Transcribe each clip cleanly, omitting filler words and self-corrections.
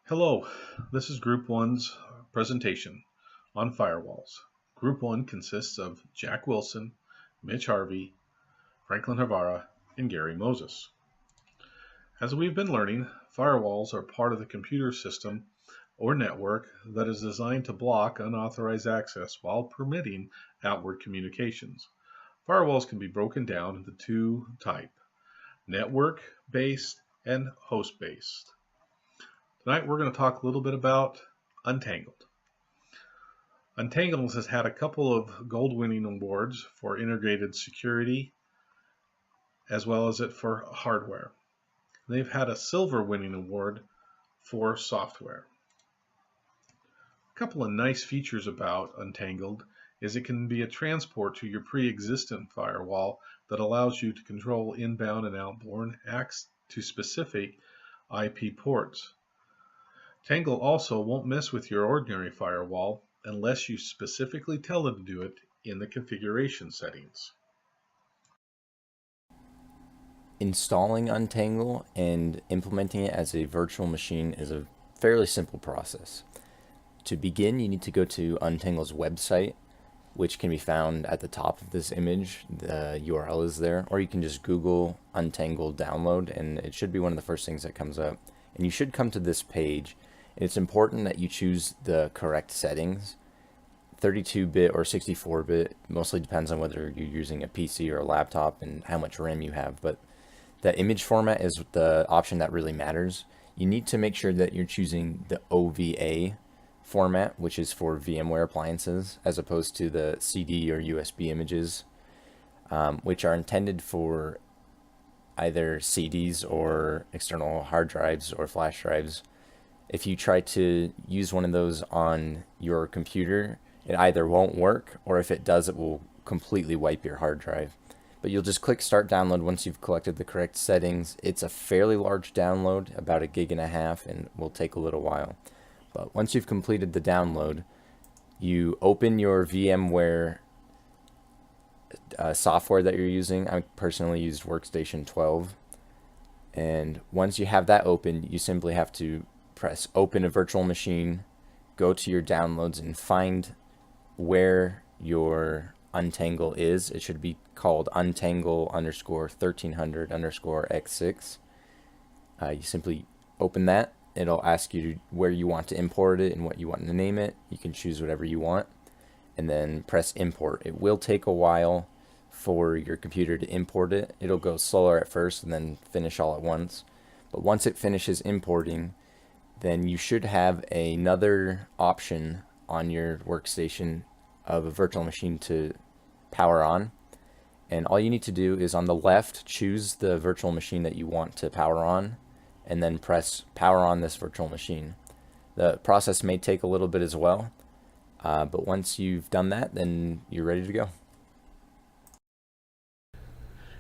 Hello, this is Group 1's presentation on firewalls. Group 1 consists of Jack Wilson, Mitch Harvey, Franklin Havara, and Gary Moses. As we've been learning, firewalls are part of the computer system or network that is designed to block unauthorized access while permitting outward communications. Firewalls can be broken down into two types: network-based and host-based. Tonight we're going to talk a little bit about Untangled. Untangled has had a couple of gold-winning awards for integrated security as well as it for hardware. They've had a silver winning award for software. A couple of nice features about Untangled is it can be a transport to your pre-existent firewall that allows you to control inbound and outbound access to specific IP ports. Tangle also won't mess with your ordinary firewall unless you specifically tell it to do it in the configuration settings. Installing Untangle and implementing it as a virtual machine is a fairly simple process. To begin, you need to go to Untangle's website, which can be found at the top of this image. The URL is there, or you can just Google Untangle download and it should be one of the first things that comes up. And you should come to this page. It's important that you choose the correct settings. 32-bit or 64-bit mostly depends on whether you're using a PC or a laptop and how much RAM you have, but the image format is the option that really matters. You need to make sure that you're choosing the OVA format, which is for VMware appliances, as opposed to the CD or USB images, which are intended for either CDs or external hard drives or flash drives. If you try to use one of those on your computer, it either won't work, or if it does, it will completely wipe your hard drive. But you'll just click Start Download once you've collected the correct settings. It's a fairly large download, about 1.5 gigs, and will take a little while. But once you've completed the download, you open your VMware software that you're using. I personally used Workstation 12. And once you have that open, you simply have to press Open a Virtual Machine, go to your downloads, and find where your Untangle is. It should be called Untangle_1300_X6. You simply open that. It'll ask you where you want to import it and what you want to name it. You can choose whatever you want and then press import. It will take a while for your computer to import it. It'll go slower at first and then finish all at once. But once it finishes importing, then you should have another option on your workstation of a virtual machine to power on. And all you need to do is on the left, choose the virtual machine that you want to power on, and then press power on this virtual machine. The process may take a little bit as well, but once you've done that, then you're ready to go.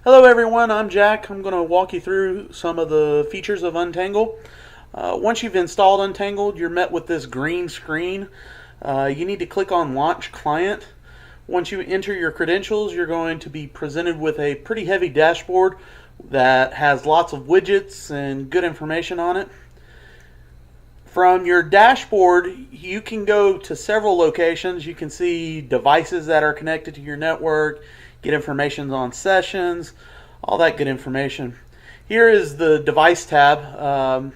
Hello everyone, I'm Jack. I'm going to walk you through some of the features of Untangle. Once you've installed Untangled, you're met with this green screen. You need to click on Launch Client. Once you enter your credentials, you're going to be presented with a pretty heavy dashboard that has lots of widgets and good information on it. From your dashboard, you can go to several locations. You can see devices that are connected to your network, get information on sessions, all that good information. Here is the device tab.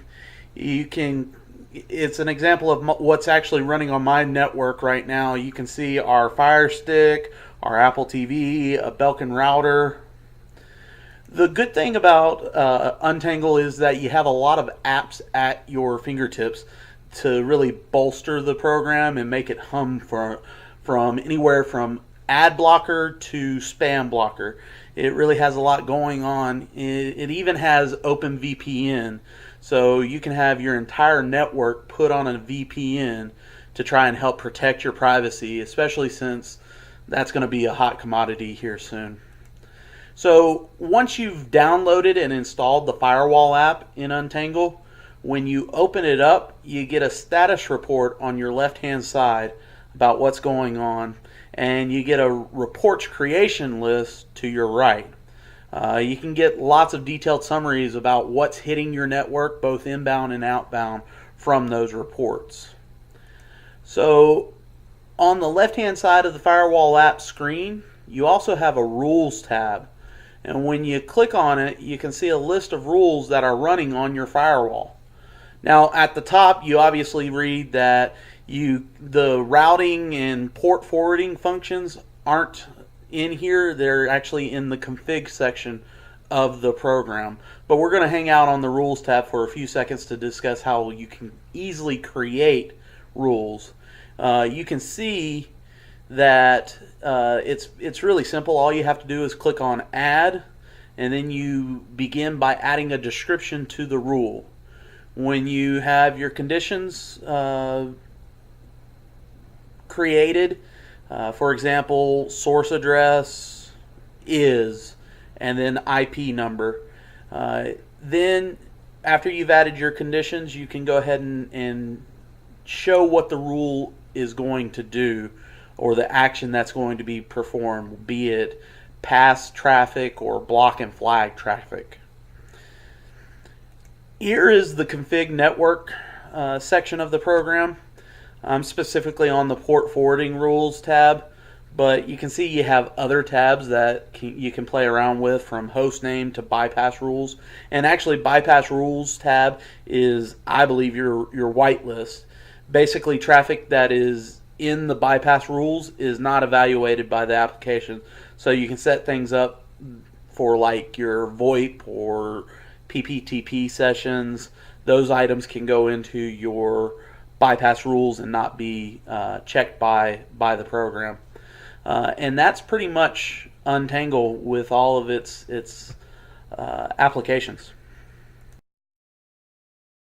It's an example of what's actually running on my network right now. You can see our Fire Stick, our Apple TV, a Belkin router. The good thing about Untangle is that you have a lot of apps at your fingertips to really bolster the program and make it hum from anywhere from ad blocker to spam blocker. It really has a lot going on. It even has OpenVPN, so you can have your entire network put on a VPN to try and help protect your privacy, especially since that's going to be a hot commodity here soon. So once you've downloaded and installed the Firewall app in Untangle, when you open it up, you get a status report on your left-hand side about what's going on, and you get a reports creation list to your right. You can get lots of detailed summaries about what's hitting your network, both inbound and outbound, from those reports. So on the left-hand side of the Firewall app screen, you also have a Rules tab. And when you click on it, you can see a list of rules that are running on your firewall. Now, at the top, you obviously read that the routing and port forwarding functions aren't in here. They're actually in the config section of the program. But we're going to hang out on the Rules tab for a few seconds to discuss how you can easily create rules. You can see that it's really simple. All you have to do is click on Add, and then you begin by adding a description to the rule. When you have your conditions created, for example, source address is, and then IP number, then after you've added your conditions, you can go ahead and show what the rule is going to do, or the action that's going to be performed, be it pass traffic or block and flag traffic. Here is the config network section of the program. I'm specifically on the port forwarding rules tab, but you can see you have other tabs that you can play around with, from host name to bypass rules. And actually, bypass rules tab is, I believe, your whitelist. Basically, traffic that is in the bypass rules is not evaluated by the application. So you can set things up for like your VoIP or PPTP sessions. Those items can go into your bypass rules and not be checked by the program. And that's pretty much Untangle with all of its applications.